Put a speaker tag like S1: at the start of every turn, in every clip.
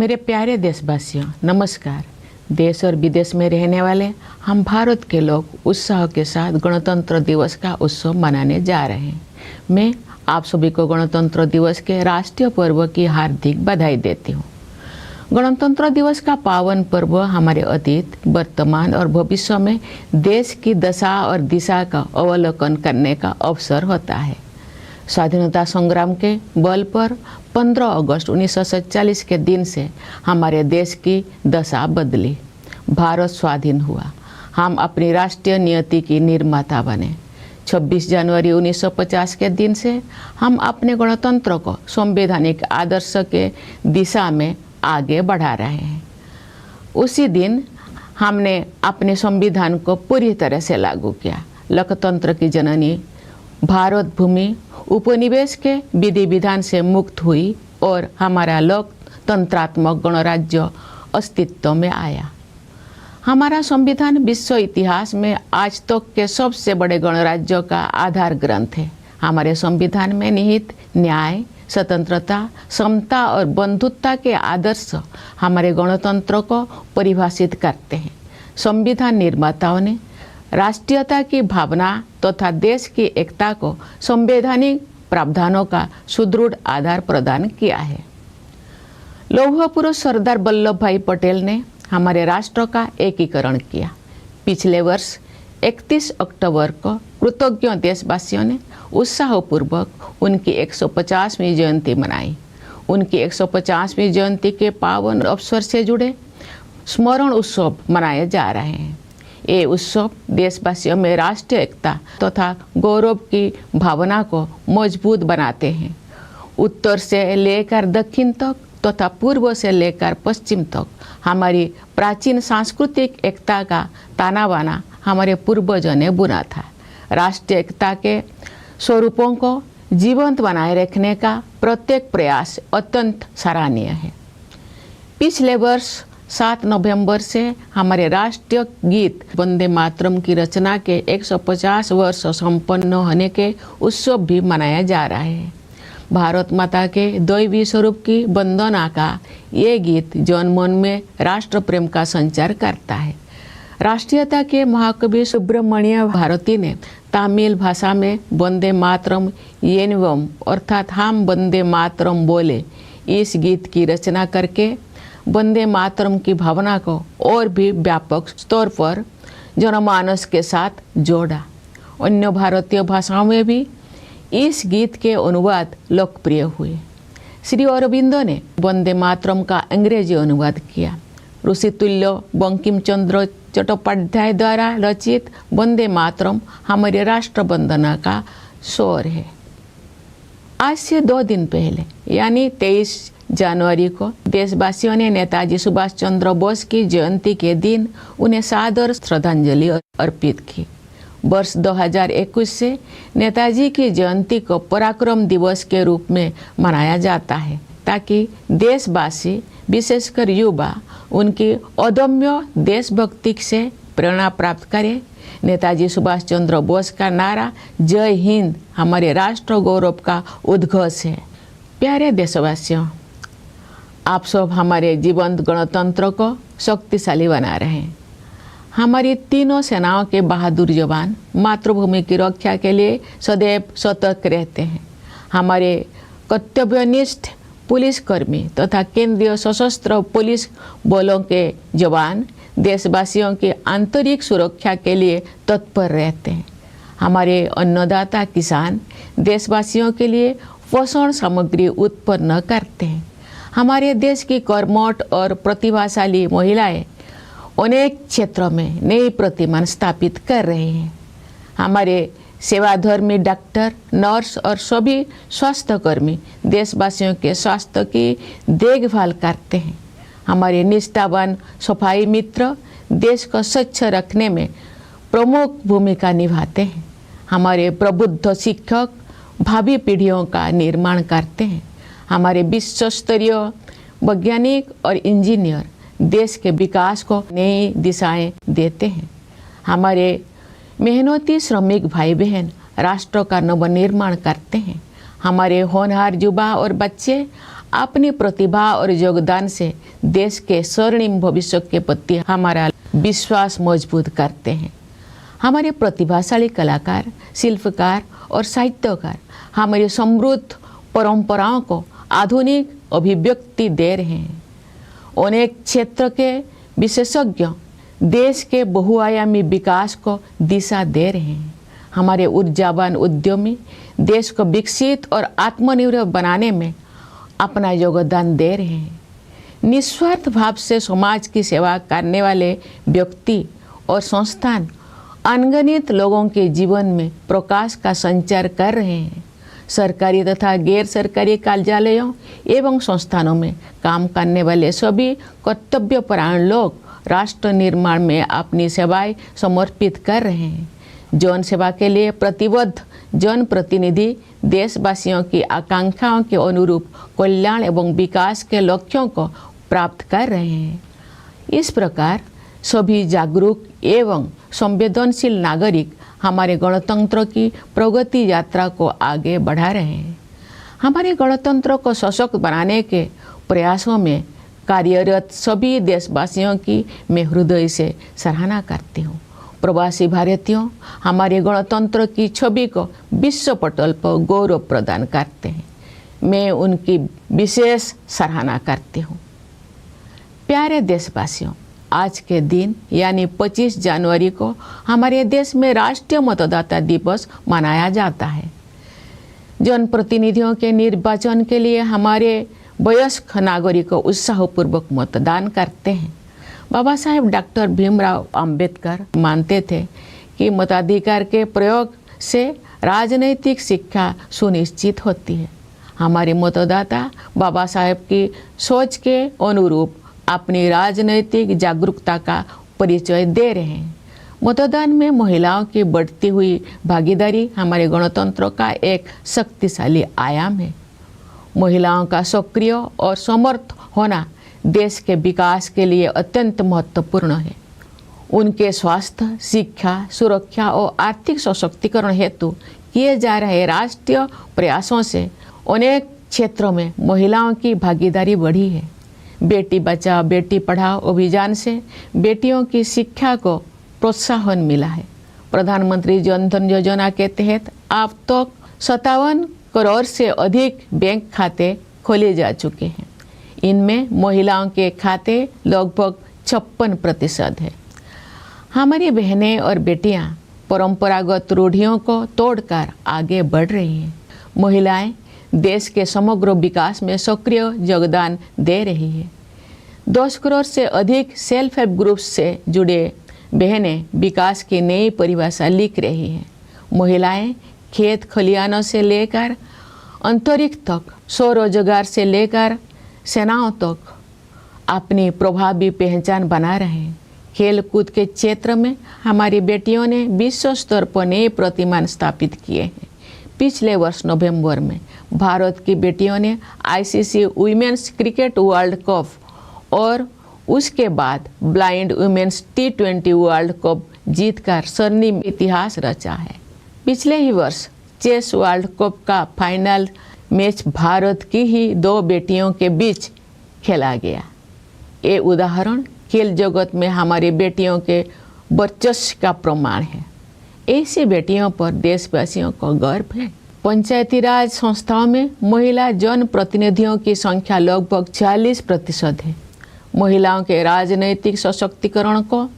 S1: मेरे प्यारे देशवासियों, नमस्कार। देश और विदेश में रहने वाले हम भारत के लोग उत्साह के साथ गणतंत्र दिवस का उत्सव मनाने जा रहे हैं। मैं आप सभी को गणतंत्र दिवस के राष्ट्रीय पर्व की हार्दिक बधाई देती हूँ। गणतंत्र दिवस का पावन पर्व हमारे अतीत, वर्तमान और भविष्य में देश की दशा और दिशा का अवलोकन करने का अवसर होता है। स्वाधीनता संग्राम के बल पर 15 अगस्त 1947 के दिन से हमारे देश की दशा बदली। भारत स्वाधीन हुआ। हम अपनी राष्ट्रीय नियति की निर्माता बने। 26 जनवरी 1950 के दिन से हम अपने गणतंत्र को संवैधानिक आदर्श के दिशा में आगे बढ़ा रहे हैं। उसी दिन हमने अपने संविधान को पूरी तरह से लागू किया। लोकतंत्र की जननी भारत भूमि उपनिवेश के विधि विधान से मुक्त हुई और हमारा लोकतंत्रात्मक गणराज्य अस्तित्व में आया। हमारा संविधान विश्व इतिहास में आज तक के सबसे बड़े गणराज्यों का आधार ग्रंथ है। हमारे संविधान में निहित न्याय, स्वतंत्रता, समता और बंधुत्व के आदर्श हमारे गणतंत्र को परिभाषित करते हैं। संविधान निर्माताओं ने राष्ट्रीयता की भावना तथा देश की एकता को संवैधानिक प्रावधानों का सुदृढ़ आधार प्रदान किया है। लौह पुरुष सरदार वल्लभ भाई पटेल ने हमारे राष्ट्र का एकीकरण किया। पिछले वर्ष 31 अक्टूबर को कृतज्ञ देशवासियों ने उत्साहपूर्वक उनकी 150वीं जयंती मनाई। उनकी 150वीं जयंती के पावन अवसर से जुड़े स्मरण उत्सव मनाए जा रहे हैं। ये उत्सव देशवासियों में राष्ट्रीय एकता तथा गौरव की भावना को मजबूत बनाते हैं। उत्तर से लेकर दक्षिण तक तथा पूर्व से लेकर पश्चिम तक हमारी प्राचीन सांस्कृतिक एकता का ताना बाना हमारे पूर्वजों ने बुना था। राष्ट्रीय एकता के स्वरूपों को जीवंत बनाए रखने का प्रत्येक प्रयास अत्यंत सराहनीय है। पिछले वर्ष 7 नवंबर से हमारे राष्ट्रीय गीत वंदे मातरम की रचना के 150 वर्ष संपन्न होने के उत्सव भी मनाया जा रहा है। भारत माता के दैवी स्वरूप की वंदना का ये गीत जनमन में राष्ट्र प्रेम का संचार करता है। राष्ट्रीयता के महाकवि सुब्रमण्य भारती ने तमिल भाषा में वंदे मातरम येनवम अर्थात हम वंदे मातरम बोले इस गीत की रचना करके वंदे मातरम की भावना को और भी व्यापक स्तर पर जनमानस के साथ जोड़ा। अन्य भारतीय भाषाओं में भी इस गीत के अनुवाद लोकप्रिय हुए। श्री अरविंदो ने वंदे मातरम का अंग्रेजी अनुवाद किया। ऋषितुल्य बंकिम चंद्र चट्टोपाध्याय द्वारा रचित वंदे मातरम हमारे राष्ट्र वंदना का स्वर है। आज से 2 दिन पहले यानी 23 जनवरी को देशवासियों ने नेताजी सुभाष चंद्र बोस की जयंती के दिन उन्हें सादर श्रद्धांजलि अर्पित की। वर्ष 2021 से नेताजी की जयंती को पराक्रम दिवस के रूप में मनाया जाता है ताकि देशवासी विशेषकर युवा उनकी अदम्य देशभक्ति से प्रेरणा प्राप्त करें। नेताजी सुभाष चंद्र बोस का नारा जय हिंद हमारे राष्ट्र गौरव का उद्घोष है। प्यारे देशवासियों, आप सब हमारे जीवंत गणतंत्र को शक्तिशाली बना रहे हैं। हमारी तीनों सेनाओं के बहादुर जवान मातृभूमि की रक्षा के लिए सदैव सतर्क रहते हैं। हमारे कर्तव्यनिष्ठ पुलिसकर्मी तथा केंद्रीय सशस्त्र पुलिस बलों के जवान देशवासियों की आंतरिक सुरक्षा के लिए तत्पर रहते हैं। हमारे अन्नदाता किसान देशवासियों के लिए पोषण सामग्री उत्पन्न करते हैं। हमारे देश की कर्मठ और प्रतिभाशाली महिलाएं अनेक क्षेत्रों में नई प्रतिमान स्थापित कर रहे हैं। हमारे सेवाधर्मी डॉक्टर, नर्स और सभी स्वास्थ्यकर्मी देशवासियों के स्वास्थ्य की देखभाल करते हैं। हमारे निष्ठावान सफाई मित्र देश को स्वच्छ रखने में प्रमुख भूमिका निभाते हैं। हमारे प्रबुद्ध शिक्षक भावी पीढ़ियों का निर्माण करते हैं। हमारे विश्व स्तरीय वैज्ञानिक और इंजीनियर देश के विकास को नई दिशाएं देते हैं। हमारे मेहनती श्रमिक भाई बहन राष्ट्र का नवनिर्माण करते हैं। हमारे होनहार युवा और बच्चे अपनी प्रतिभा और योगदान से देश के स्वर्णिम भविष्य के प्रति हमारा विश्वास मजबूत करते हैं। हमारे प्रतिभाशाली कलाकार, शिल्पकार और साहित्यकार हमारी समृद्ध परंपराओं को आधुनिक अभिव्यक्ति दे रहे हैं। अनेक क्षेत्र के विशेषज्ञ देश के बहुआयामी विकास को दिशा दे रहे हैं। हमारे ऊर्जावान उद्यमी देश को विकसित और आत्मनिर्भर बनाने में अपना योगदान दे रहे हैं। निस्वार्थ भाव से समाज की सेवा करने वाले व्यक्ति और संस्थान अनगिनत लोगों के जीवन में प्रकाश का संचार कर रहे हैं। सरकारी तथा गैर सरकारी कार्यालयों एवं संस्थानों में काम करने वाले सभी कर्तव्यपरायण लोग राष्ट्र निर्माण में अपनी सेवाएं समर्पित कर रहे हैं। जन सेवा के लिए प्रतिबद्ध जनप्रतिनिधि देशवासियों की आकांक्षाओं के अनुरूप कल्याण एवं विकास के लक्ष्यों को प्राप्त कर रहे हैं। इस प्रकार सभी जागरूक एवं संवेदनशील नागरिक हमारे गणतंत्र की प्रगति यात्रा को आगे बढ़ा रहे हैं। हमारे गणतंत्र को सशक्त बनाने के प्रयासों में कार्यरत सभी देशवासियों की मैं हृदय से सराहना करती हूँ। प्रवासी भारतीयों हमारे गणतंत्र की छवि को विश्व पटल पर गौरव प्रदान करते हैं। मैं उनकी विशेष सराहना करती हूँ। प्यारे देशवासियों, आज के दिन यानी 25 जनवरी को हमारे देश में राष्ट्रीय मतदाता दिवस मनाया जाता है। जनप्रतिनिधियों के निर्वाचन के लिए हमारे वयस्क नागरिक उत्साहपूर्वक मतदान करते हैं। बाबा साहेब डॉक्टर भीमराव अंबेडकर मानते थे कि मताधिकार के प्रयोग से राजनैतिक शिक्षा सुनिश्चित होती है। हमारे मतदाता बाबा साहेब की सोच के अनुरूप अपनी राजनैतिक जागरूकता का परिचय दे रहे हैं। मतदान में महिलाओं की बढ़ती हुई भागीदारी हमारे गणतंत्र का एक शक्तिशाली आयाम है। महिलाओं का सक्रिय और समर्थ होना देश के विकास के लिए अत्यंत महत्वपूर्ण है। उनके स्वास्थ्य, शिक्षा, सुरक्षा और आर्थिक सशक्तिकरण हेतु किए जा रहे राष्ट्रीय प्रयासों से अनेक क्षेत्रों में महिलाओं की भागीदारी बढ़ी है। बेटी बचाओ बेटी पढ़ाओ अभियान से बेटियों की शिक्षा को प्रोत्साहन मिला है। प्रधानमंत्री जन धन योजना के तहत अब तक 57 करोड़ से अधिक बैंक खाते खोले जा चुके हैं। इनमें महिलाओं के खाते लगभग 56% है। हमारी बहनें और बेटियां परंपरागत रूढ़ियों को तोड़कर आगे बढ़ रही हैं। महिलाएं देश के समग्र विकास में सक्रिय योगदान दे रही है। 10 करोड़ से अधिक सेल्फ हेल्प ग्रुप्स से जुड़े बहनें विकास की नई परिभाषा लिख रही हैं। महिलाएं खेत खलिहानों से लेकर अंतरिक्ष तक, स्वरोजगार से लेकर सेनाओं तक अपनी प्रभावी पहचान बना रहे हैं। खेल कूद के क्षेत्र में हमारी बेटियों ने विश्व स्तर पर नए प्रतिमान स्थापित किए हैं। पिछले वर्ष नवंबर में भारत की बेटियों ने ICC women's cricket world cup और उसके बाद blind women's T20 world cup जीतकर स्वर्णिम इतिहास रचा है। पिछले ही वर्ष चेस वर्ल्ड कप का फाइनल मैच भारत की ही 2 बेटियों के बीच खेला गया। ये उदाहरण खेल जगत में हमारी बेटियों के वर्चस्व का प्रमाण है। ऐसी बेटियों पर देशवासियों को गर्व है। पंचायती राज संस्थाओं में महिला जन प्रतिनिधियों की संख्या लगभग 40% है। महिलाओं के राजनैतिक सशक्तिकरण को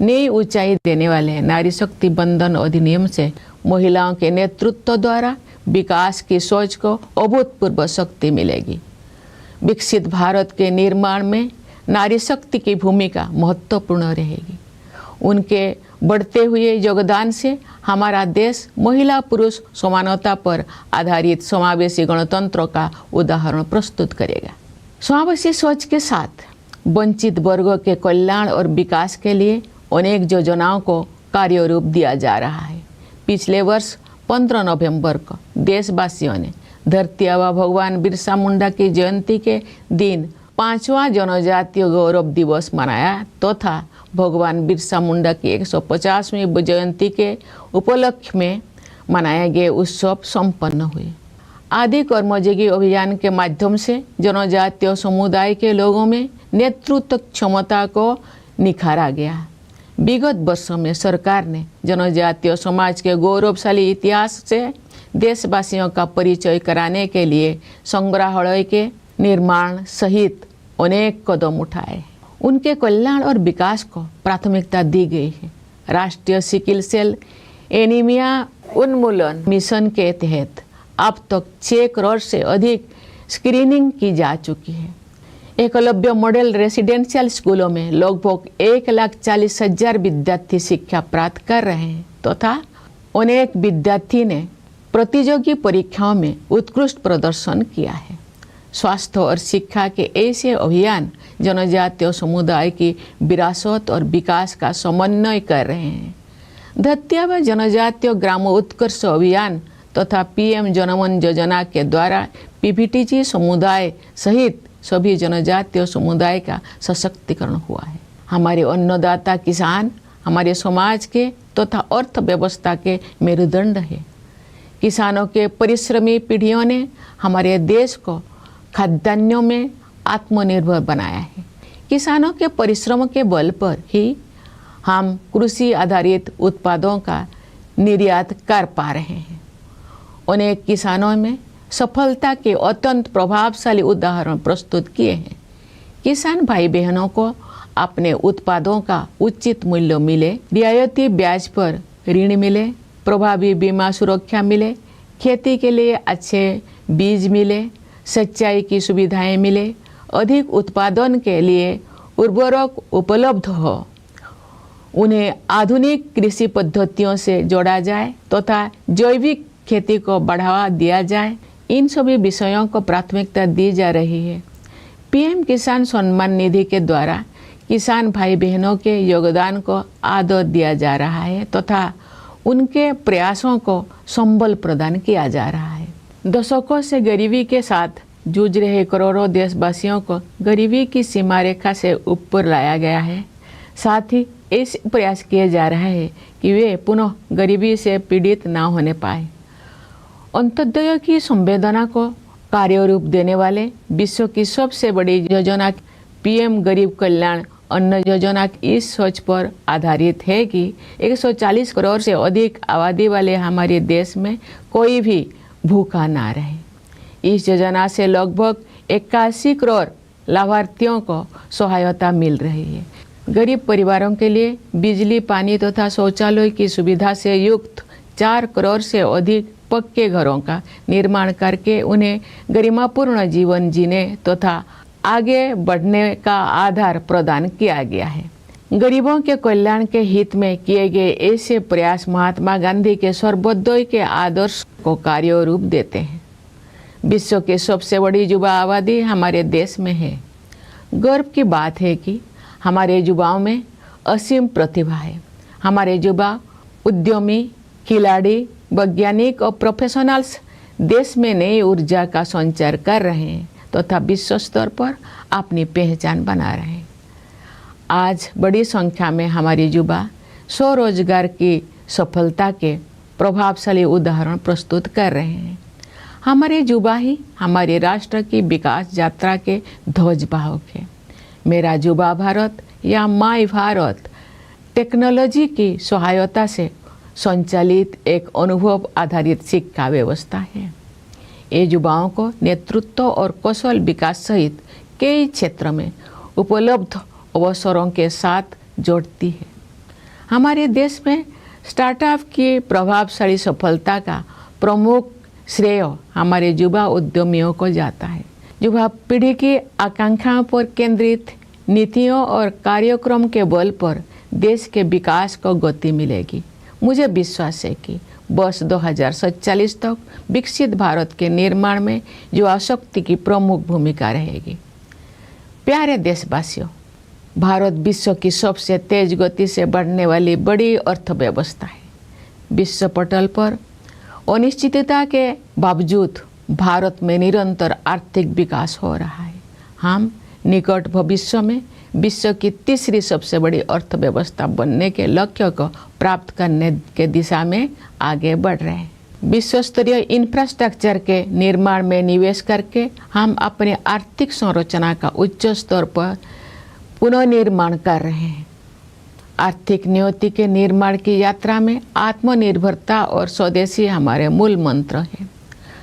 S1: नई ऊंचाई देने वाले नारी शक्ति बंधन अधिनियम से महिलाओं के नेतृत्व द्वारा विकास की सोच को अभूतपूर्व शक्ति मिलेगी। विकसित भारत के निर्माण में नारी शक्ति की भूमिका महत्वपूर्ण रहेगी। उनके बढ़ते हुए योगदान से हमारा देश महिला पुरुष समानता पर आधारित समावेशी गणतंत्र का उदाहरण प्रस्तुत करेगा। समावेशी सोच के साथ वंचित वर्गों के कल्याण और विकास के लिए अनेक योजनाओं को कार्य रूप दिया जा रहा है। पिछले वर्ष 15 नवंबर को देशवासियों ने धरती आबा भगवान बिरसा मुंडा की जयंती के दिन 5वां जनजातीय गौरव दिवस मनाया तथा भगवान बिरसा मुंडा की 150वीं जयंती के उपलक्ष्य में मनाए गए उत्सव संपन्न हुए। आदि कर्मयोगी अभियान के माध्यम से जनजातीय समुदाय के लोगों में नेतृत्व क्षमता को निखारा गया। विगत वर्षों में सरकार ने जनजातीय समाज के गौरवशाली इतिहास से देशवासियों का परिचय कराने के लिए संग्रहालय के निर्माण सहित अनेक कदम उठाए। उनके कल्याण और विकास को प्राथमिकता दी गई है। राष्ट्रीय सिकिल सेल एनीमिया उन्मूलन मिशन के तहत अब तक 6 करोड़ से अधिक स्क्रीनिंग की जा चुकी है। एकलव्य मॉडल रेसिडेंशियल स्कूलों में लगभग 1,40,000 विद्यार्थी शिक्षा प्राप्त कर रहे हैं तथा अनेक विद्यार्थी ने प्रतियोगी परीक्षाओं में उत्कृष्ट प्रदर्शन किया है। स्वास्थ्य और शिक्षा के ऐसे अभियान जनजातीय समुदाय की विरासत और विकास का समन्वय कर रहे हैं। धत्यावा जनजातीय ग्राम उत्कर्ष अभियान तथा पीएम जनमन योजना के द्वारा पीपीटीजी समुदाय सहित सभी जनजातीय समुदाय का सशक्तिकरण हुआ है। हमारे अन्नदाता किसान हमारे समाज के तथा अर्थव्यवस्था के मेरुदंड है। किसानों के परिश्रमी पीढ़ियों ने हमारे देश को खाद्यान्नों में आत्मनिर्भर बनाया है। किसानों के परिश्रम के बल पर ही हम कृषि आधारित उत्पादों का निर्यात कर पा रहे हैं। अनेक किसानों में सफलता के अत्यंत प्रभावशाली उदाहरण प्रस्तुत किए हैं। किसान भाई बहनों को अपने उत्पादों का उचित मूल्य मिले, रियायती ब्याज पर ऋण मिले, प्रभावी बीमा सुरक्षा मिले, खेती के लिए अच्छे बीज मिले, सिंचाई की सुविधाएं मिले, अधिक उत्पादन के लिए उर्वरक उपलब्ध हो, उन्हें आधुनिक कृषि पद्धतियों से जोड़ा जाए तथा जैविक खेती को बढ़ावा दिया जाए। इन सभी विषयों को प्राथमिकता दी जा रही है। पीएम किसान सम्मान निधि के द्वारा किसान भाई बहनों के योगदान को आदर दिया जा रहा है तथा उनके प्रयासों को संबल प्रदान किया जा रहा है। दशकों से गरीबी के साथ जूझ रहे करोड़ों देशवासियों को गरीबी की सीमा रेखा से ऊपर लाया गया है। साथ ही ऐसे प्रयास किए जा रहे हैं कि वे पुनः गरीबी से पीड़ित ना होने पाए। अंत्योदय की संवेदना को कार्य रूप देने वाले विश्व की सबसे बड़ी योजना पीएम गरीब कल्याण अन्न योजना इस सोच पर आधारित है कि 140 करोड़ से अधिक आबादी वाले हमारे देश में कोई भी भूखा ना रहे। इस योजना से लगभग 81 करोड़ लाभार्थियों को सहायता मिल रही है। गरीब परिवारों के लिए बिजली, पानी तथा शौचालय की सुविधा से युक्त 4 करोड़ से अधिक पक्के घरों का निर्माण करके उन्हें गरिमापूर्ण जीवन जीने तथा आगे बढ़ने का आधार प्रदान किया गया है। गरीबों के कल्याण के हित में किए गए ऐसे प्रयास महात्मा गांधी के सर्वोदय के आदर्श को कार्य रूप देते हैं। विश्व की सबसे बड़ी युवा आबादी हमारे देश में है। गर्व की बात है कि हमारे युवाओं में असीम प्रतिभा है। हमारे युवा उद्यमी, खिलाड़ी, वैज्ञानिक और प्रोफेशनल्स देश में नई ऊर्जा का संचार कर रहे हैं तथा विश्व स्तर पर अपनी पहचान बना रहे हैं। आज बड़ी संख्या में हमारे युवा स्वरोजगार की सफलता के प्रभावशाली उदाहरण प्रस्तुत कर रहे हैं। हमारे युवा ही हमारे राष्ट्र की विकास यात्रा के ध्वजवाहक है। मेरा युवा भारत या माई भारत टेक्नोलॉजी की सहायता से संचालित एक अनुभव आधारित शिक्षा व्यवस्था है। ये युवाओं को नेतृत्व और कौशल विकास सहित कई क्षेत्र में उपलब्ध अवसरों के साथ जोड़ती है। हमारे देश में स्टार्टअप की प्रभावशाली सफलता का प्रमुख श्रेय हमारे युवा उद्यमियों को जाता है। युवा पीढ़ी की आकांक्षाओं पर केंद्रित नीतियों और कार्यक्रम के बल पर देश के विकास को गति मिलेगी। मुझे विश्वास है कि वर्ष 2047 तक विकसित भारत के निर्माण में युवा शक्ति की प्रमुख भूमिका रहेगी। प्यारे देशवासियों, भारत विश्व की सबसे तेज गति से बढ़ने वाली बड़ी अर्थव्यवस्था है। विश्व पटल पर अनिश्चितता के बावजूद भारत में निरंतर आर्थिक विकास हो रहा है। हम निकट भविष्य में विश्व की तीसरी सबसे बड़ी अर्थव्यवस्था बनने के लक्ष्य को प्राप्त करने के दिशा में आगे बढ़ रहे हैं। विश्व स्तरीय इंफ्रास्ट्रक्चर के निर्माण में निवेश करके हम अपने आर्थिक संरचना का उच्च स्तर पर पुनर्निर्माण कर रहे हैं। आर्थिक नियति के निर्माण की यात्रा में आत्मनिर्भरता और स्वदेशी हमारे मूल मंत्र हैं।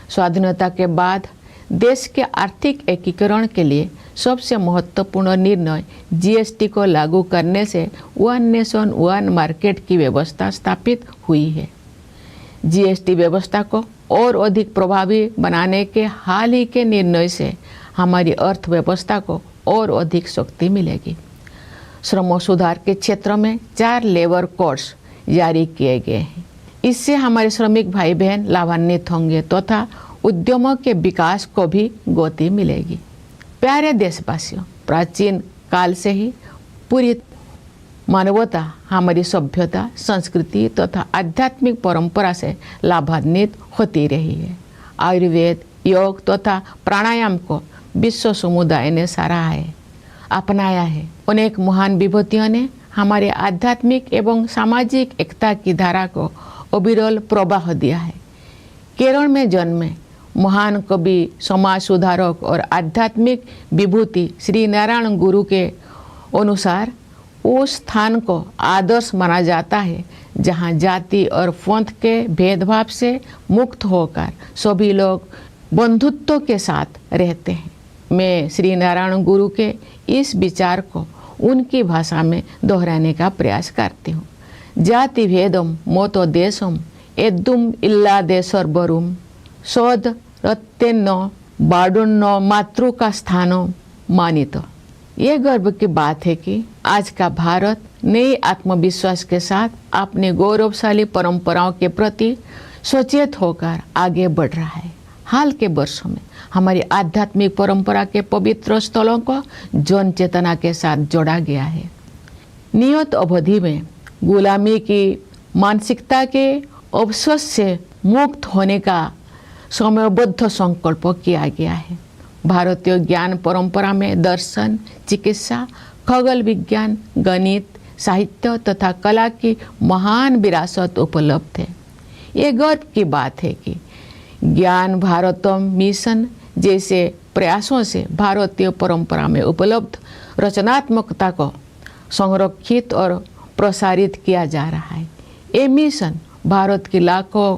S1: स्वाधीनता के बाद देश के आर्थिक एकीकरण के लिए सबसे महत्वपूर्ण निर्णय जीएसटी को लागू करने से वन नेशन वन मार्केट की व्यवस्था स्थापित हुई है। जीएसटी व्यवस्था को और अधिक प्रभावी बनाने के हाल ही के निर्णय से हमारी अर्थव्यवस्था को और अधिक शक्ति मिलेगी। श्रम सुधार के क्षेत्र में 4 लेबर कोड्स जारी किए गए हैं। इससे हमारे श्रमिक भाई बहन लाभान्वित होंगे तथा उद्यमों के विकास को भी गति मिलेगी। प्यारे देशवासियों, प्राचीन काल से ही पूरी मानवता हमारी सभ्यता, संस्कृति तथा आध्यात्मिक परंपरा से लाभान्वित होती रही है। आयुर्वेद, योग तथा प्राणायाम को विश्व समुदाय ने सराहा है, अपनाया है। अनेक महान विभूतियों ने हमारे आध्यात्मिक एवं सामाजिक एकता की धारा को अविरल प्रवाह दिया है। केरल में जन्मे महान कवि, समाज सुधारक और आध्यात्मिक विभूति श्री नारायण गुरु के अनुसार उस स्थान को आदर्श माना जाता है जहाँ जाति और पंथ के भेदभाव से मुक्त होकर सभी लोग बंधुत्व के साथ रहते हैं। मैं श्री नारायण गुरु के इस विचार को उनकी भाषा में दोहराने का प्रयास करती हूँ। जाति भेदम मोतो देशम एद्दुम इल्ला देशर्वरुम सौद रत्तेन्न बाडुन्न मातृ का स्थानो मानितो। ये गर्व की बात है कि आज का भारत नए आत्मविश्वास के साथ अपने गौरवशाली परंपराओं के प्रति सचेत होकर आगे बढ़ रहा है। हाल के वर्षों में हमारी आध्यात्मिक परंपरा के पवित्र स्थलों को जन चेतना के साथ जोड़ा गया है। नियत अवधि में गुलामी की मानसिकता के अवशोष से मुक्त होने का समयबद्ध संकल्प किया गया है। भारतीय ज्ञान परंपरा में दर्शन, चिकित्सा, खगोल विज्ञान, गणित, साहित्य तथा कला की महान विरासत उपलब्ध है। ये गर्व की बात है कि ज्ञान भारतम मिशन जैसे प्रयासों से भारतीय परंपरा में उपलब्ध रचनात्मकता को संरक्षित और प्रसारित किया जा रहा है। ये मिशन भारत की लाखों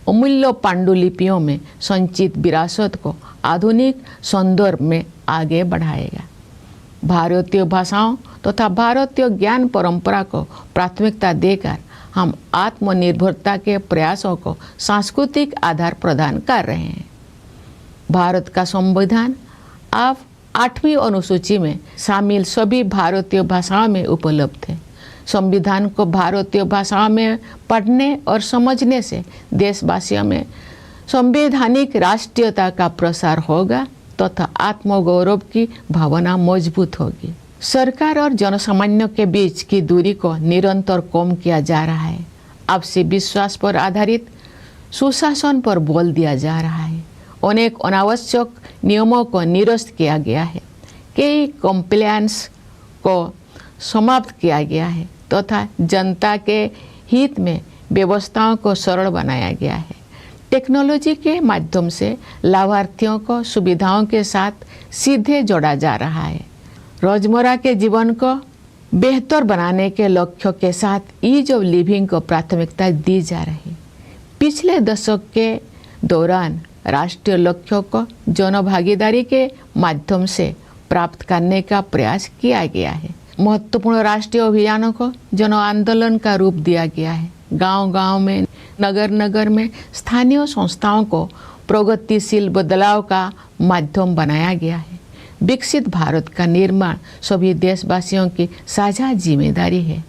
S1: अमूल्य पांडुलिपियों में संचित विरासत को आधुनिक संदर्भ में आगे बढ़ाएगा। भारतीय भाषाओं तथा भारतीय ज्ञान परंपरा को प्राथमिकता देकर हम आत्मनिर्भरता के प्रयासों को सांस्कृतिक आधार प्रदान कर रहे हैं। भारत का संविधान अब 8वीं अनुसूची में शामिल सभी भारतीय भाषाओं में उपलब्ध है। संविधान को भारतीय भाषाओं में पढ़ने और समझने से देशवासियों में संवैधानिक राष्ट्रीयता का प्रसार होगा तथा आत्मगौरव की भावना मजबूत होगी। सरकार और जनसामान्य के बीच की दूरी को निरंतर कम किया जा रहा है। आपसी विश्वास पर आधारित सुशासन पर बल दिया जा रहा है। अनेक अनावश्यक नियमों को निरस्त किया गया है। कई कंप्लायंस को समाप्त किया गया है तथा जनता के हित में व्यवस्थाओं को सरल बनाया गया है। टेक्नोलॉजी के माध्यम से लाभार्थियों को सुविधाओं के साथ सीधे जोड़ा जा रहा है। रोजमर्रा के जीवन को बेहतर बनाने के लक्ष्यों के साथ ईज ऑफ लिविंग को प्राथमिकता दी जा रही है। पिछले दशक के दौरान राष्ट्रीय लक्ष्यों को जनभागीदारी के माध्यम से प्राप्त करने का प्रयास किया गया है। महत्वपूर्ण राष्ट्रीय अभियानों को जन आंदोलन का रूप दिया गया है। गांव-गांव में, नगर-नगर में स्थानीय संस्थाओं को प्रगतिशील बदलाव का माध्यम बनाया गया है। विकसित भारत का निर्माण सभी देशवासियों की साझा जिम्मेदारी है।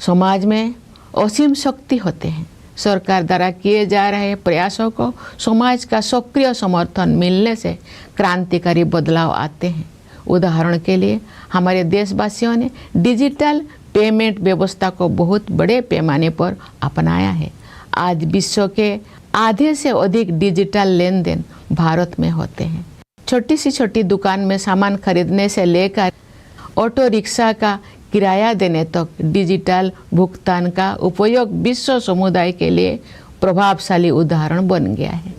S1: समाज में असीम शक्ति होते हैं। सरकार द्वारा किए जा रहे प्रयासों को समाज का सक्रिय समर्थन मिलने से क्रांतिकारी बदलाव आते हैं। उदाहरण के लिए हमारे देशवासियों ने डिजिटल पेमेंट व्यवस्था को बहुत बड़े पैमाने पर अपनाया है। आज विश्व के आधे से अधिक डिजिटल लेन देन भारत में होते हैं। छोटी सी छोटी दुकान में सामान खरीदने से लेकर ऑटो रिक्शा का किराया देने तक डिजिटल भुगतान का उपयोग विश्व समुदाय के लिए प्रभावशाली उदाहरण बन गया है।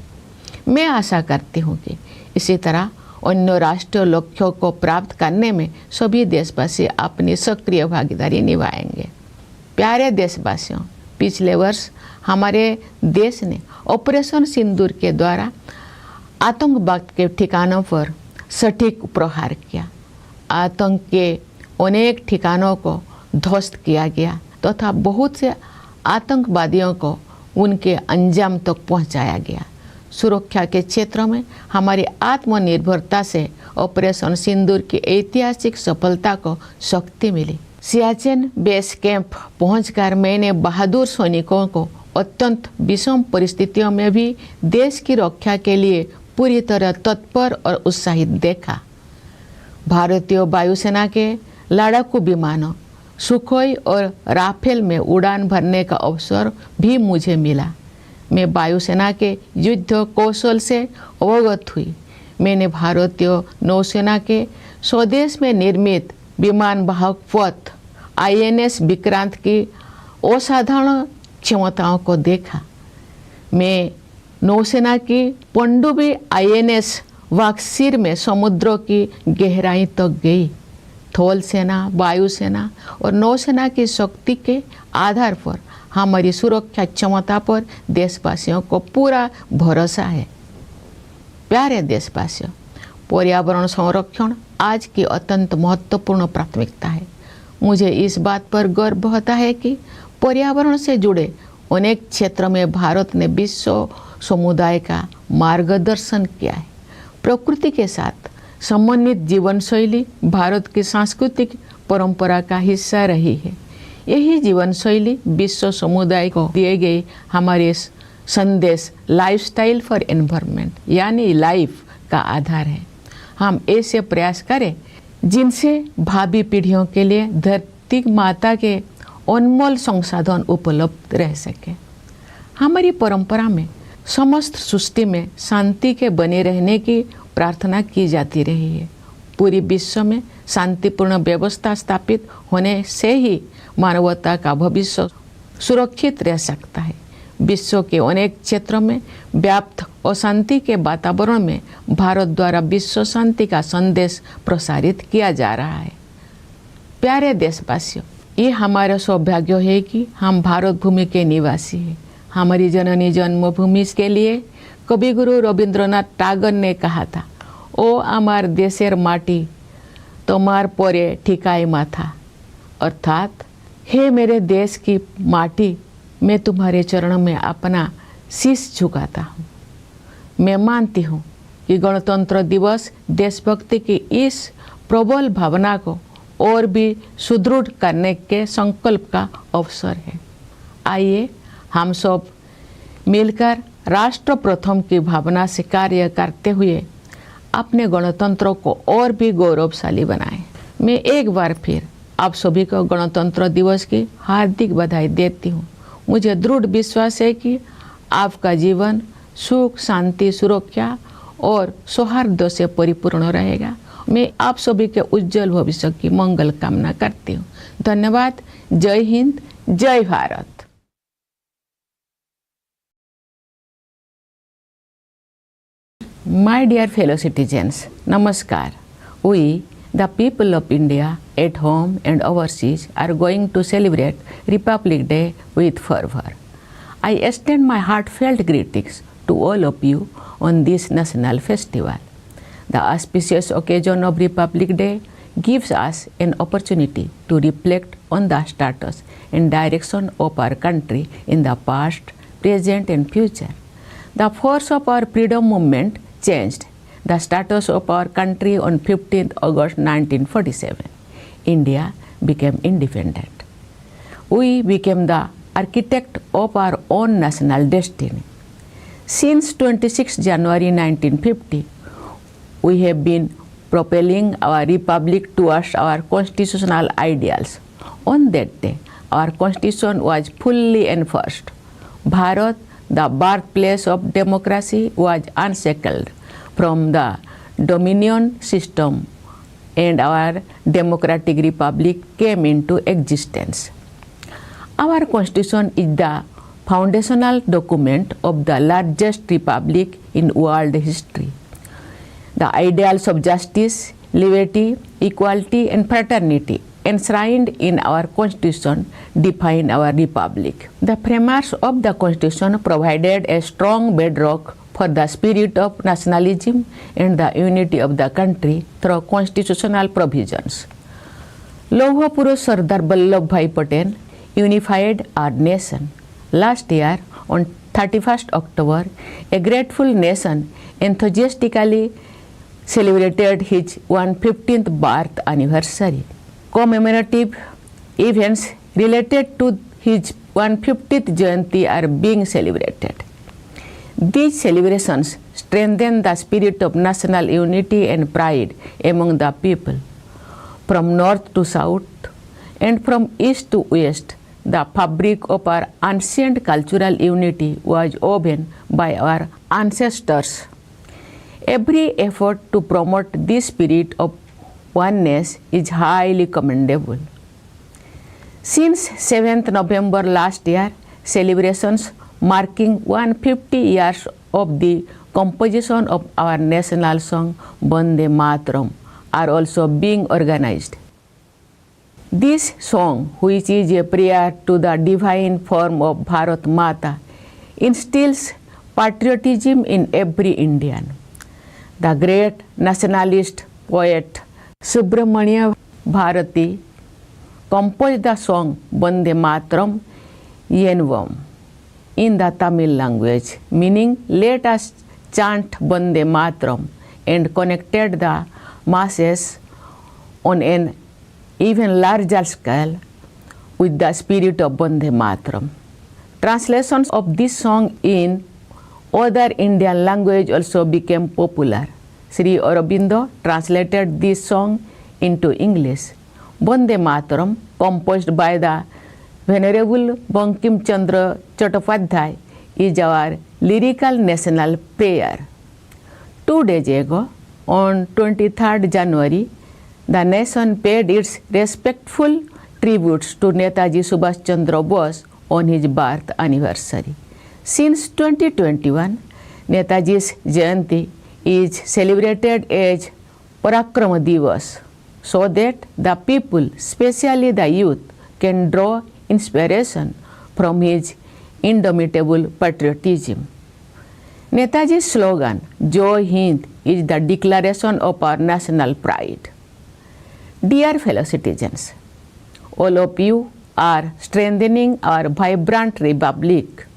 S1: मैं आशा करती हूँ कि इसी तरह अन्य राष्ट्रीय लक्ष्यों को प्राप्त करने में सभी देशवासी अपनी सक्रिय भागीदारी निभाएंगे। प्यारे देशवासियों, पिछले वर्ष हमारे देश ने ऑपरेशन सिंदूर के द्वारा आतंकवाद के ठिकानों पर सटीक प्रहार किया। आतंक के अनेक ठिकानों को ध्वस्त किया गया तथा बहुत से आतंकवादियों को उनके अंजाम तक पहुंचाया गया। सुरक्षा के क्षेत्र में हमारी आत्मनिर्भरता से ऑपरेशन सिंदूर की ऐतिहासिक सफलता को शक्ति मिली। सियाचिन बेस कैंप पहुंचकर मैंने बहादुर सैनिकों को अत्यंत विषम परिस्थितियों में भी देश की रक्षा के लिए पूरी तरह तत्पर और उत्साहित देखा। भारतीय वायुसेना के लड़ाकू विमानों सुखोई और राफेल में उड़ान भरने का अवसर भी मुझे मिला। मैं वायुसेना के युद्ध कौशल से अवगत हुई। मैंने भारतीय नौसेना के स्वदेश में निर्मित विमान वाहक पथ INS विक्रांत की असाधारण क्षमताओं को देखा। मैं नौसेना की पनडुब्बी INS वाक्सीर में समुद्रों की गहराई तक गई। थल सेना, वायुसेना और नौसेना की शक्ति के आधार पर हमारी सुरक्षा क्षमता पर देशवासियों को पूरा भरोसा है। प्यारे देशवासियों, पर्यावरण संरक्षण आज की अत्यंत महत्वपूर्ण प्राथमिकता है। मुझे इस बात पर गर्व होता है कि पर्यावरण से जुड़े अनेक क्षेत्रों में भारत ने विश्व समुदाय का मार्गदर्शन किया है। प्रकृति के साथ समन्वित जीवन शैली भारत की सांस्कृतिक परंपरा का हिस्सा रही है। यही जीवन शैली विश्व समुदाय को दिए गए हमारे संदेश लाइफस्टाइल फॉर एनवायरनमेंट यानी लाइफ का आधार है। हम ऐसे प्रयास करें जिनसे भावी पीढ़ियों के लिए धरती माता के अनमोल संसाधन उपलब्ध रह सके। हमारी परंपरा में समस्त सृष्टि में शांति के बने रहने की प्रार्थना की जाती रही है। पूरी विश्व में शांतिपूर्ण व्यवस्था स्थापित होने से ही मानवता का भविष्य सुरक्षित रह सकता है। विश्व के अनेक क्षेत्रों में व्याप्त अशांति के वातावरण में भारत द्वारा विश्व शांति का संदेश प्रसारित किया जा रहा है। प्यारे देशवासियों, ये हमारा सौभाग्य है कि हम भारत भूमि के निवासी हैं। हमारी जननी जन्मभूमि के लिए कविगुरु रविंद्रनाथ टागोर ने कहा था, ओ आमार देशेर माटी तोमार परे ठिकाई माथा, अर्थात हे मेरे देश की माटी, मैं तुम्हारे चरणों में अपना शीश झुकाता हूँ। मैं मानती हूँ कि गणतंत्र दिवस देशभक्ति की इस प्रबल भावना को और भी सुदृढ़ करने के संकल्प का अवसर है। आइए हम सब मिलकर राष्ट्र प्रथम की भावना से कार्य करते हुए अपने गणतंत्र को और भी गौरवशाली बनाएं। मैं एक बार फिर आप सभी को गणतंत्र दिवस की हार्दिक बधाई देती हूँ। मुझे दृढ़ विश्वास है कि आपका जीवन सुख, शांति, सुरक्षा और सौहार्द से परिपूर्ण रहेगा। मैं आप सभी के उज्जवल भविष्य की मंगल कामना करती हूँ। धन्यवाद। जय हिंद, जय Bharat. My dear fellow citizens, Namaskar. We, the people of India, at home and overseas, are going to celebrate Republic Day with fervor. I extend my heartfelt greetings to all of you on this national festival. The auspicious occasion of Republic Day gives us an opportunity to reflect on the status and direction of our country in the past, present and future. The force of our freedom movement changed the status of our country on 15th August 1947. India became independent. We became the architect of our own national destiny. Since 26 January 1950, we have been propelling our republic towards our constitutional ideals. On that day, our constitution was fully enforced. Bharat, the birthplace of democracy, was unshackled from the dominion system, and our democratic republic came into existence. Our constitution is the foundational document of the largest republic in world history. The ideals of justice, liberty, equality, and fraternity enshrined in our Constitution define our republic. The framers of the Constitution provided a strong bedrock for the spirit of nationalism and the unity of the country through constitutional provisions. Lauha Purush Sardar Vallabhbhai Patel unified our nation. Last year, on 31st October, a grateful nation enthusiastically celebrated his 115th birth anniversary. Commemorative events related to his 150th Jayanti are being celebrated. These celebrations strengthen the spirit of national unity and pride among the people. From north to south and from east to west, the fabric of our ancient cultural unity was woven by our ancestors. Every effort to promote this spirit of oneness is highly commendable. Since 7th November last year, celebrations marking 150 years of the composition of our national song Vande Mataram are also being organized. This song, which is a prayer to the divine form of Bharat Mata, instills patriotism in every Indian. The great nationalist poet Subramanya Bharati composed the song Vande Mataram Yenvam in the Tamil language, meaning let us chant Vande Mataram, and connected the masses on an even larger scale with the spirit of Vande Mataram. Translations of this song in other Indian language also became popular. Sri Aurobindo translated this song into English. Vande Mataram, composed by the Venerable Bankim Chandra Chattopadhyay, is our lyrical national prayer. 2 days ago, on 23rd January, the nation paid its respectful tributes to Netaji Subhash Chandra Bose on his birth anniversary. Since 2021, Netaji's Jayanti is celebrated as Parakrama Divas, so that the people, especially the youth, can draw inspiration from his indomitable patriotism. Netaji's slogan, Jai Hind, is the declaration of our national pride. Dear fellow citizens, all of you are strengthening our vibrant republic.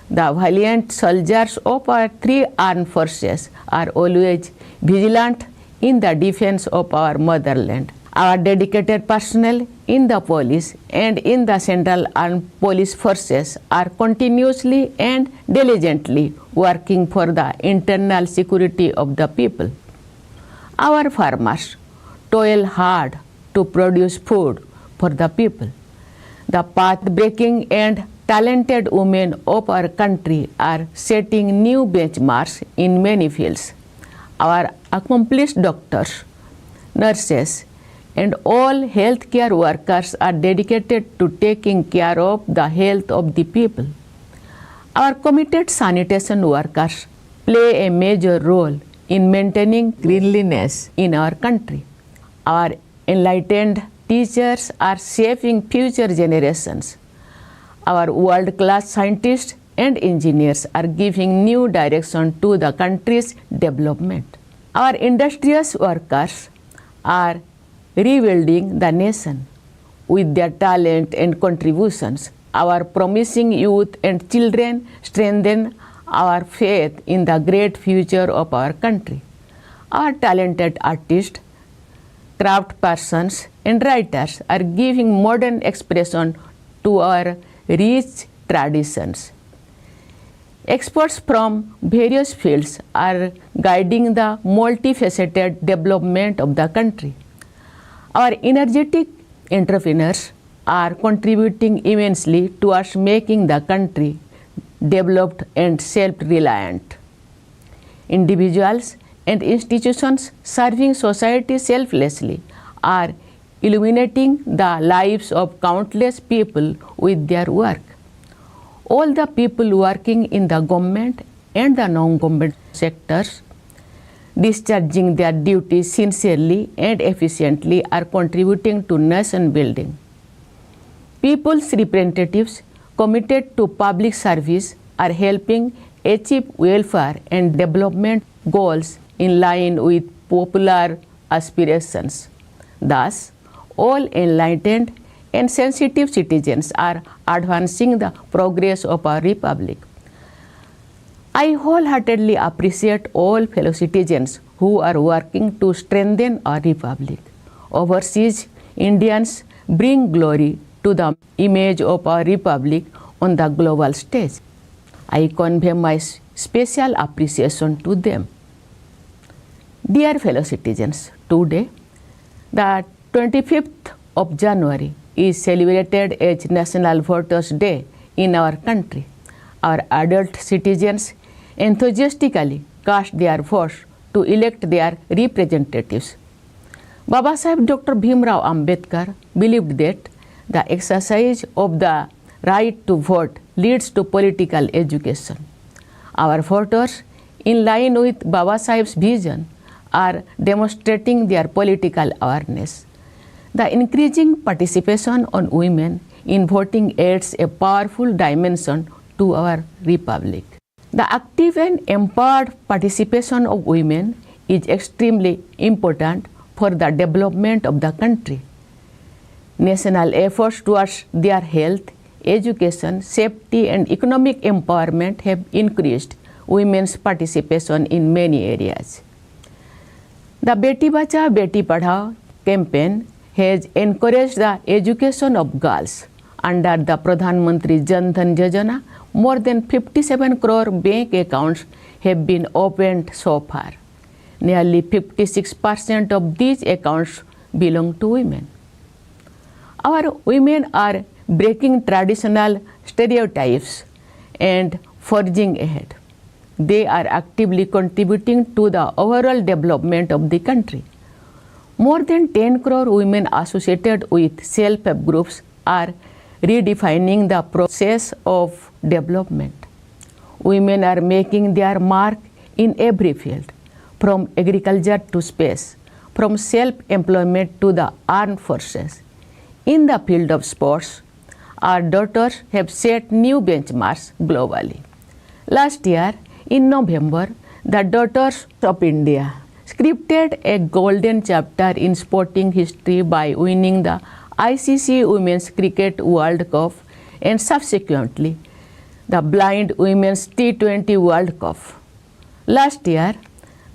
S1: The valiant soldiers of our 3 armed forces are always vigilant in the defense of our motherland. Our dedicated personnel in the police and in the Central Armed Police Forces are continuously and diligently working for the internal security of the people. Our farmers toil hard to produce food for the people. The path-breaking and talented women of our country are setting new benchmarks in many fields. Our accomplished doctors, nurses, and all healthcare workers are dedicated to taking care of the health of the people. Our committed sanitation workers play a major role in maintaining cleanliness in our country. Our enlightened teachers are shaping future generations. Our world-class scientists and engineers are giving new direction to the country's development. Our industrious workers are rebuilding the nation. With their talent and contributions, our promising youth and children strengthen our faith in the great future of our country. Our talented artists, craftspersons, and writers are giving modern expression to our rich traditions. Experts from various fields are guiding the multifaceted development of the country. Our energetic entrepreneurs are contributing immensely towards making the country developed and self-reliant. Individuals and institutions serving society selflessly are illuminating the lives of countless people with their work. All the people working in the government and the non-government sectors discharging their duties sincerely and efficiently are contributing to nation building. People's representatives committed to public service are helping achieve welfare and development goals in line with popular aspirations. Thus, all enlightened and sensitive citizens are advancing the progress of our republic. I wholeheartedly appreciate all fellow citizens who are working to strengthen our republic. Overseas Indians bring glory to the image of our republic on the global stage. I convey my special appreciation to them. Dear fellow citizens, today, the 25th of January is celebrated as National Voters' Day in our country. Our adult citizens enthusiastically cast their votes to elect their representatives. Babasaheb Dr. Bhimrao Ambedkar believed that the exercise of the right to vote leads to political education. Our voters, in line with Babasaheb's vision, are demonstrating their political awareness. The increasing participation on women in voting adds a powerful dimension to our republic. The active and empowered participation of women is extremely important for the development of the country. National efforts towards their health, education, safety, and economic empowerment have increased women's participation in many areas. The Beti Bachao Beti Padhao campaign has encouraged the education of girls. Under the Pradhan Mantri Jan Dhan Yojana, more than 57 crore bank accounts have been opened so far. Nearly 56% of these accounts belong to women. Our women are breaking traditional stereotypes and forging ahead. They are actively contributing to the overall development of the country. More than 10 crore women associated with self-help groups are redefining the process of development. Women are making their mark in every field, from agriculture to space, from self-employment to the armed forces. In the field of sports, our daughters have set new benchmarks globally. Last year, in November, the Daughters of India scripted a golden chapter in sporting history by winning the ICC Women's Cricket World Cup and subsequently the Blind Women's T20 World Cup. Last year,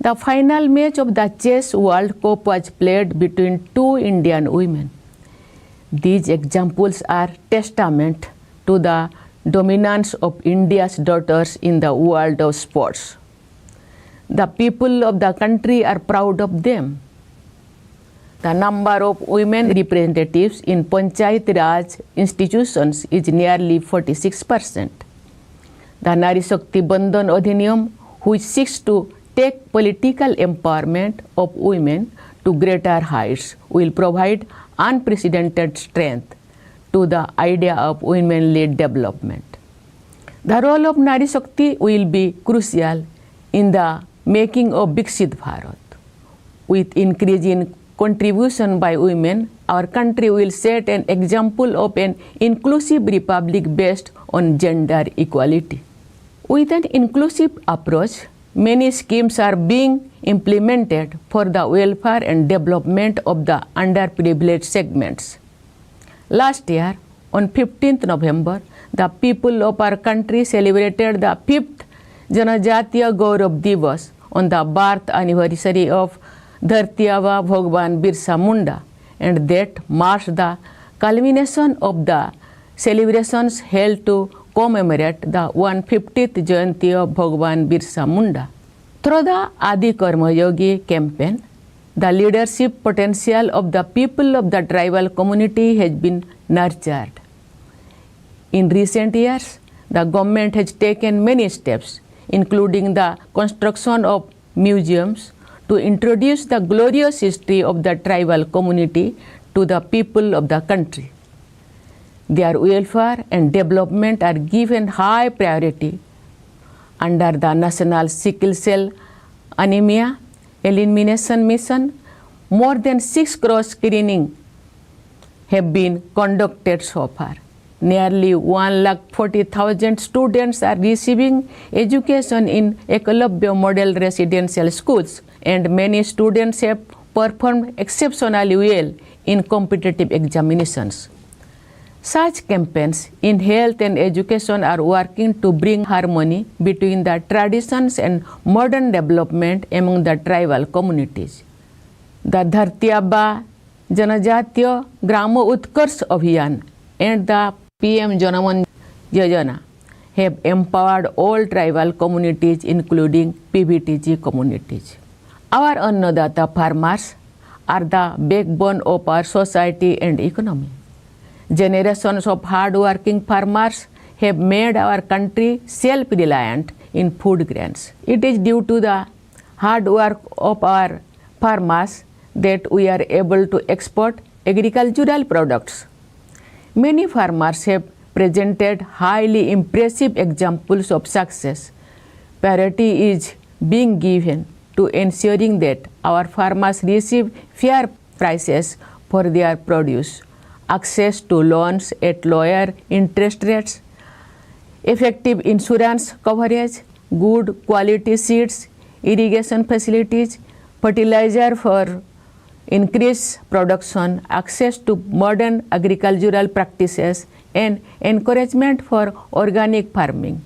S1: the final match of the Chess World Cup was played between two Indian women. These examples are testament to the dominance of India's daughters in the world of sports. The people of the country are proud of them. The number of women representatives in Panchayat Raj institutions is nearly 46%. The Nari Shakti Bandhan Adhiniyam, which seeks to take political empowerment of women to greater heights, will provide unprecedented strength to the idea of women-led development. The role of Nari Shakti will be crucial in the making of Viksit Bharat. With increasing contribution by women, our country will set an example of an inclusive republic based on gender equality. With an inclusive approach, many schemes are being implemented for the welfare and development of the underprivileged segments. Last year, on 15th November, the people of our country celebrated the 5th Janajatiya Gaurav Divas on the birth anniversary of Dharti Aba Bhagwan Birsa Munda, and that marks the culmination of the celebrations held to commemorate the 150th Jayanti of Bhagwan Birsa Munda. Through the Adi Karma Yogi campaign, the leadership potential of the people of the tribal community has been nurtured. In recent years, the government has taken many steps, including the construction of museums, to introduce the glorious history of the tribal community to the people of the country. Their welfare and development are given high priority under the National Sickle Cell Anemia Elimination Mission. More than 6 crore screenings have been conducted so far. Nearly 140,000 students are receiving education in Eklavya model residential schools, and many students have performed exceptionally well in competitive examinations. Such campaigns in health and education are working to bring harmony between the traditions and modern development among the tribal communities. The Dharti Abba Janajatiya Grama Utkarsh Abhiyan and the PM Janaman Yojana have empowered all tribal communities, including PVTG communities. Our Annadata farmers are the backbone of our society and economy. Generations of hard-working farmers have made our country self-reliant in food grains. It is due to the hard work of our farmers that we are able to export agricultural products. Many farmers have presented highly impressive examples of success. Priority is being given to ensuring that our farmers receive fair prices for their produce, access to loans at lower interest rates, effective insurance coverage, good quality seeds, irrigation facilities, fertilizer for increased production, access to modern agricultural practices, and encouragement for organic farming.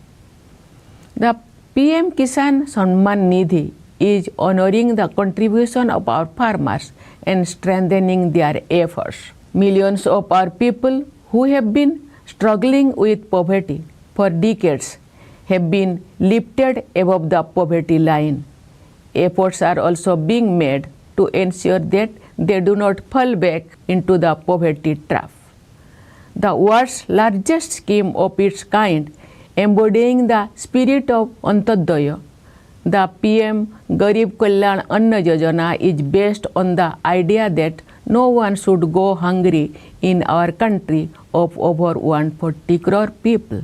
S1: The PM Kisan Samman Nidhi is honoring the contribution of our farmers and strengthening their efforts. Millions of our people who have been struggling with poverty for decades have been lifted above the poverty line. Efforts are also being made to ensure that they do not fall back into the poverty trap. The world's largest scheme of its kind, embodying the spirit of Antyodaya, the PM Garib Kalyan Anna Yojana, is based on the idea that no one should go hungry in our country of over 140 crore people.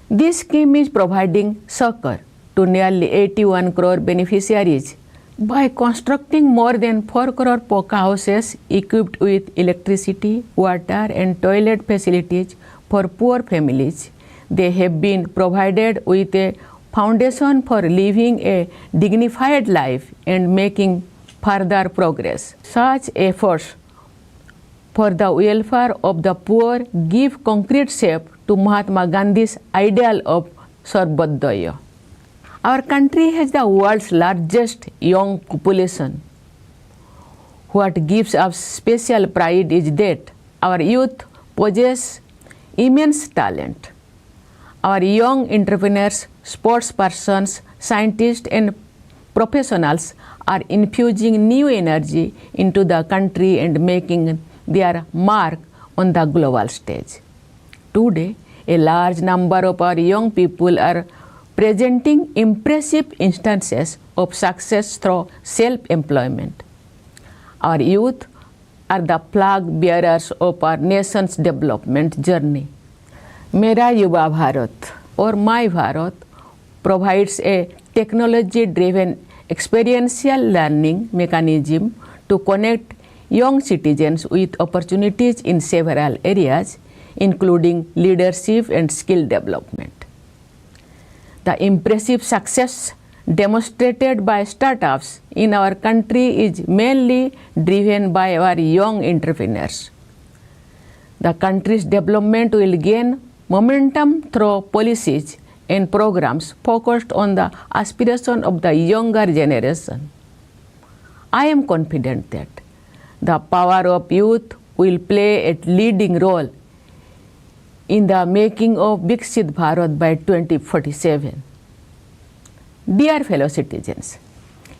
S1: This scheme is providing succor to nearly 81 crore beneficiaries by constructing more than 4 crore poka houses equipped with electricity, water, and toilet facilities for poor families. They have been provided with a foundation for living a dignified life and making further progress. Such efforts for the welfare of the poor give concrete shape to Mahatma Gandhi's ideal of Sarvodaya. Our country has the world's largest young population. What gives us special pride is that our youth possess immense talent. Our young entrepreneurs, sports persons, scientists, and professionals are infusing new energy into the country and making their mark on the global stage. Today, a large number of our young people are presenting impressive instances of success through self-employment. Our youth are the flag bearers of our nation's development journey. Mera Yuva Bharat or My Bharat provides a technology-driven experiential learning mechanism to connect young citizens with opportunities in several areas, including leadership and skill development. The impressive success demonstrated by startups in our country is mainly driven by our young entrepreneurs. The country's development will gain momentum through policies and programs focused on the aspiration of the younger generation. I am confident that the power of youth will play a leading role in the making of Viksit Bharat by 2047. Dear fellow citizens,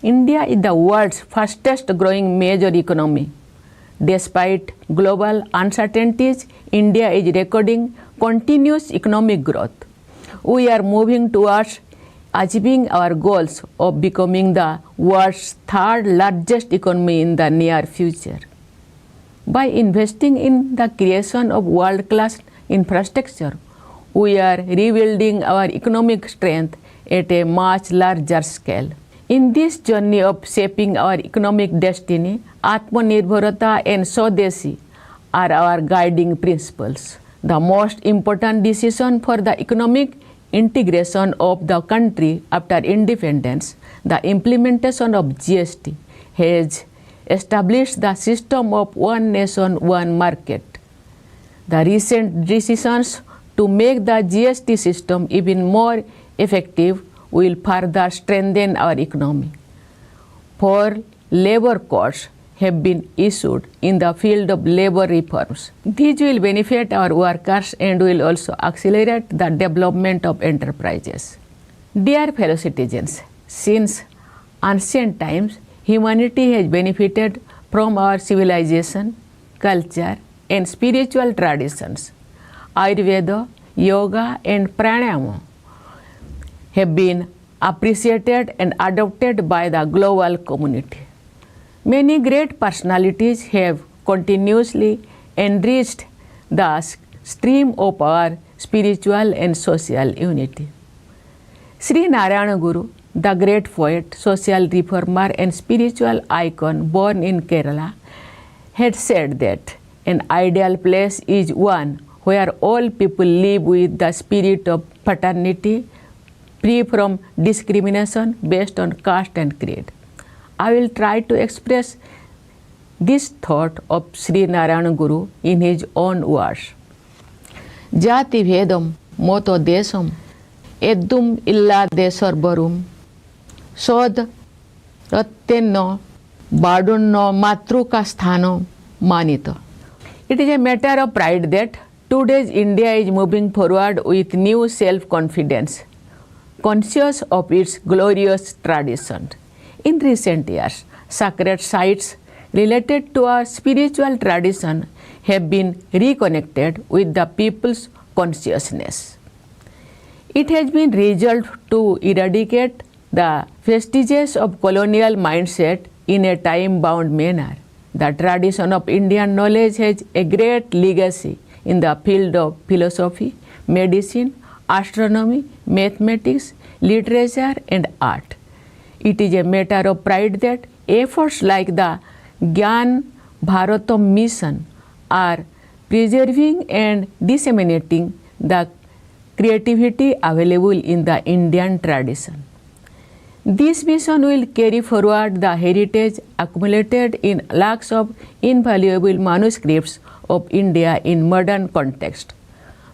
S1: India is the world's fastest growing major economy. Despite global uncertainties, India is recording continuous economic growth. We are moving towards achieving our goals of becoming the world's third largest economy in the near future. By investing in the creation of world-class infrastructure, we are rebuilding our economic strength at a much larger scale. In this journey of shaping our economic destiny, Atmanirbharata and Swadeshi are our guiding principles. The most important decision for the economic integration of the country after independence, the implementation of GST, has established the system of one nation, one market. The recent decisions to make the GST system even more effective will further strengthen our economy. 4 labor codes have been issued in the field of labor reforms. These will benefit our workers and will also accelerate the development of enterprises. Dear fellow citizens, since ancient times, humanity has benefited from our civilization, culture, and spiritual traditions. Ayurveda, yoga, and pranayama have been appreciated and adopted by the global community. Many great personalities have continuously enriched the stream of our spiritual and social unity. Sri Narayana Guru, the great poet, social reformer, and spiritual icon born in Kerala, had said that an ideal place is one where all people live with the spirit of fraternity, free from discrimination based on caste and creed. I will try to express this thought of Sri Narayana Guru in his own words. Jati Vedam Moto Desam Eddum Illa Desorbarum Sod Rattenno Badunno Matruka Sthano Manito. It is a matter of pride that today's India is moving forward with new self-confidence, conscious of its glorious tradition. In recent years, sacred sites related to our spiritual tradition have been reconnected with the people's consciousness. It has been resolved to eradicate the vestiges of colonial mindset in a time-bound manner. The tradition of Indian knowledge has a great legacy in the field of philosophy, medicine, astronomy, mathematics, literature, and art. It is a matter of pride that efforts like the Gyan Bharatam mission are preserving and disseminating the creativity available in the Indian tradition. This mission will carry forward the heritage accumulated in lakhs of invaluable manuscripts of India in modern context.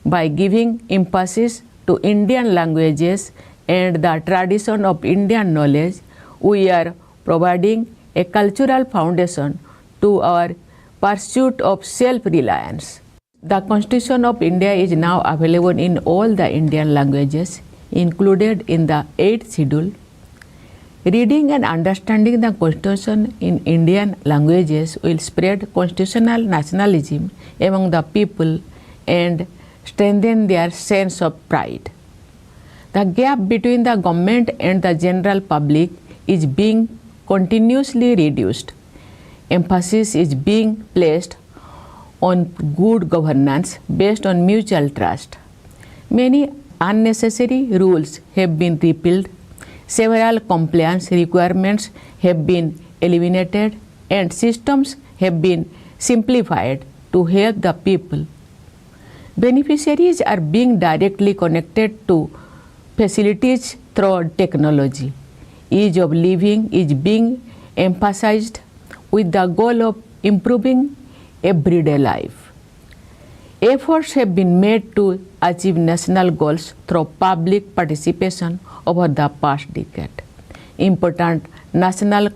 S1: By giving emphasis to Indian languages and the tradition of Indian knowledge, we are providing a cultural foundation to our pursuit of self-reliance. The Constitution of India is now available in all the Indian languages, included in the 8th schedule. Reading and understanding the Constitution in Indian languages will spread constitutional nationalism among the people and strengthen their sense of pride. The gap between the government and the general public is being continuously reduced. Emphasis is being placed on good governance based on mutual trust. Many unnecessary rules have been repealed, several compliance requirements have been eliminated, and systems have been simplified to help the people. Beneficiaries are being directly connected to facilities through technology. Ease of living is being emphasized with the goal of improving everyday life. Efforts have been made to achieve national goals through public participation over the past decade. Important national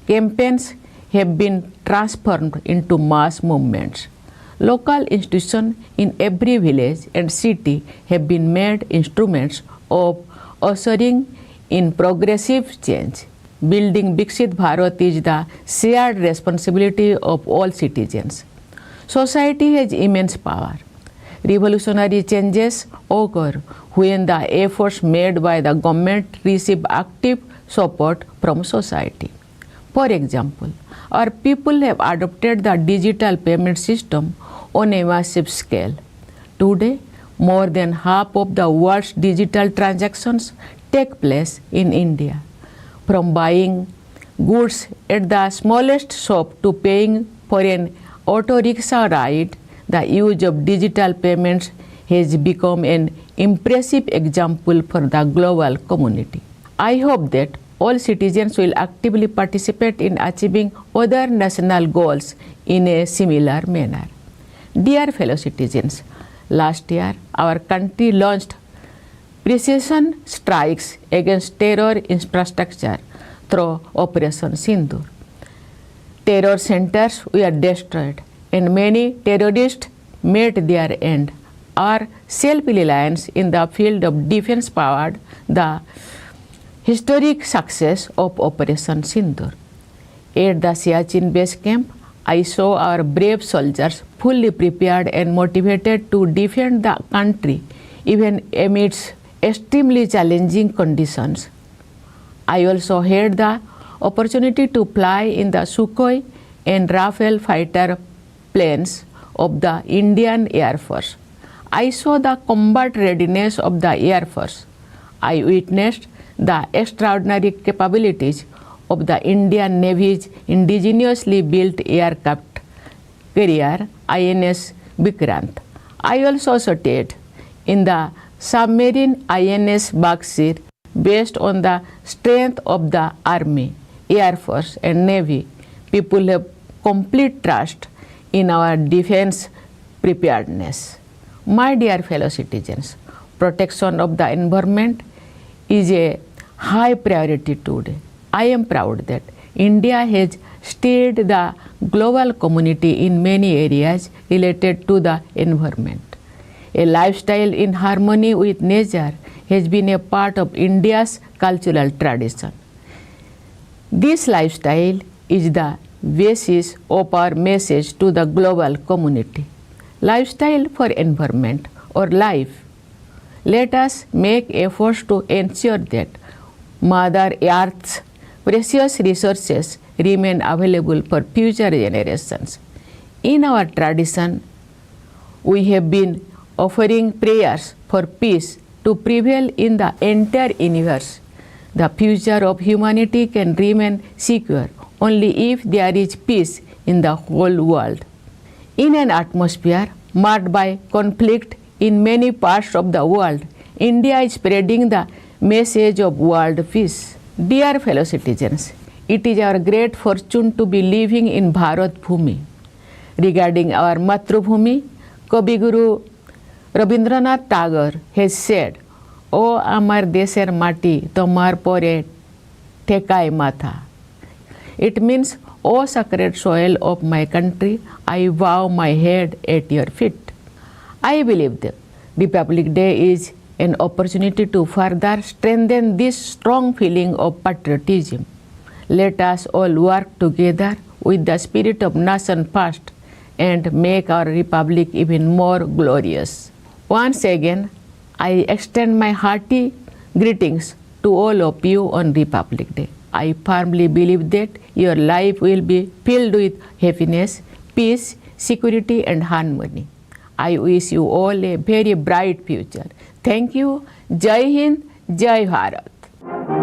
S1: campaigns have been transformed into mass movements. Local institutions in every village and city have been made instruments of ushering in progressive change. Building Viksit Bharat is the shared responsibility of all citizens. Society has immense power. Revolutionary changes occur when the efforts made by the government receive active support from society. For example, our people have adopted the digital payment system on a massive scale. Today, more than half of the world's digital transactions take place in India. From buying goods at the smallest shop to paying for an auto rickshaw ride, the use of digital payments has become an impressive example for the global community. I hope that all citizens will actively participate in achieving other national goals in a similar manner. Dear fellow citizens, last year our country launched precision strikes against terror infrastructure through Operation Sindoor. Terror centers were destroyed and many terrorists met their end. Our self-reliance in the field of defense powered the historic success of Operation Sindoor. At the Siachen base camp, I saw our brave soldiers fully prepared and motivated to defend the country even amidst extremely challenging conditions. I also had the opportunity to fly in the Sukhoi and Rafale fighter planes of the Indian Air Force. I saw the combat readiness of the Air Force. I witnessed the extraordinary capabilities of the Indian Navy's indigenously built aircraft carrier INS Vikrant. I also studied in the submarine INS Bagsir based on the strength of the Army, Air Force and Navy. People have complete trust in our defense preparedness. My dear fellow citizens, protection of the environment is a high priority today. I am proud that India has steered the global community in many areas related to the environment. A lifestyle in harmony with nature has been a part of India's cultural tradition. This lifestyle is the basis of our message to the global community. Lifestyle for environment or life. Let us make efforts to ensure that Mother Earth's precious resources remain available for future generations. In our tradition, we have been offering prayers for peace to prevail in the entire universe. The future of humanity can remain secure only if there is peace in the whole world. In an atmosphere marked by conflict in many parts of the world, India is spreading the message of world peace. Dear fellow citizens, it is our great fortune to be living in Bharat Bhumi. Regarding our Matrubhumi, Kavi Guru Rabindranath Tagore has said, "O amar desher mati, tomar pore thekai matha." It means, "O sacred soil of my country, I bow my head at your feet." I believe that Republic Day is an opportunity to further strengthen this strong feeling of patriotism. Let us all work together with the spirit of nation first and make our republic even more glorious. Once again, I extend my hearty greetings to all of you on Republic Day. I firmly believe that your life will be filled with happiness, peace, security and harmony. I wish you all a very bright future. Thank you. Jai Hind, Jai Bharat.